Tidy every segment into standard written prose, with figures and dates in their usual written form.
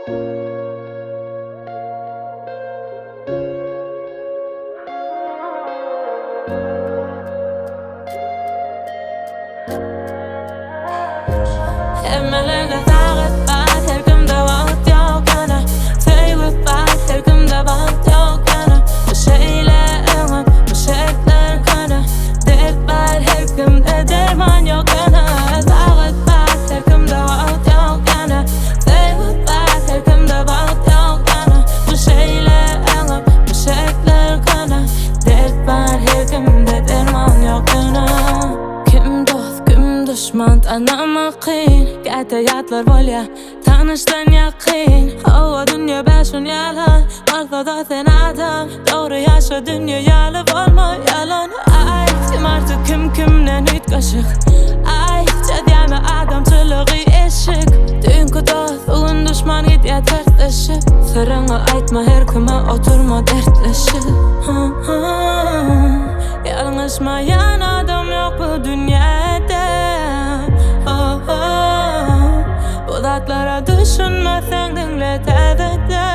Evmelerde tağut var, her kimde vaxt yok yana. Sevip var, her kimde vaxt yok yana. Bu şeylerim, bu şekler kana. Dert var, her kimde derman yok yana. Tağut var, her kimde vaxt yok yana. Sevip var, her kimde vaxt yok yana. Bu şeylerim, bu şekler kana. Dert var, her kimde derman yok yana. Kim dost, kim düşman tanımak qiyin. G'tayatlar bolya, tanishdan yaqin. Havo dunyo bashun yalan. Ortada sen adam, doğru yaşa dunyo yalib olma yalan. Ay, kim artık kimden yutqashiq. Ay, jadiyami adamchiligi eshik. Dünkü dost, bugun dushman gitya tartishib. Sirini aytma her kime, oturma dertleşib. Yalnızmayan adam yok bu dünyada. Bu dertlara düşünmesen dinle tadada.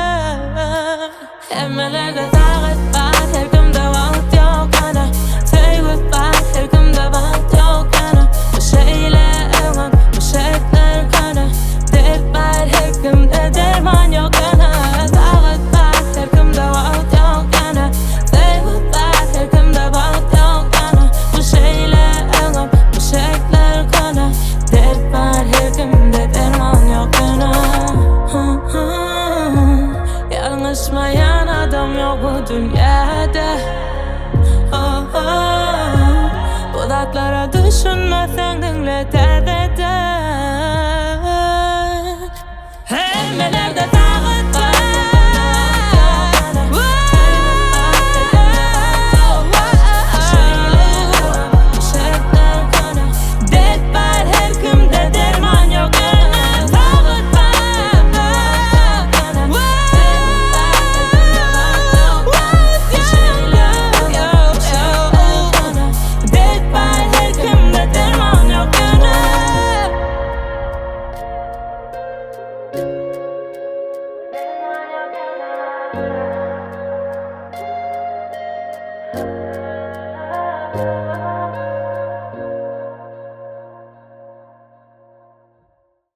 Evmelerde tağut var, her kimde vaxt yok yana. Sevip var, her kimde vaxt yok yana. Bu şeylerim, bu şekler kana. Dert var, her kimde derman yok yana. Tağut var, her kimde vaxt yok yana. Sevip var, her kimde vaxt yok yana. Bu şeylerim, bu şekler kana. Dert var, her kimde derman yok yana. Yalnızmayan adam yok bu dünyada. Bu dertlara düşünmesen dinle tadada. Evmelerde tağut var. Yeah.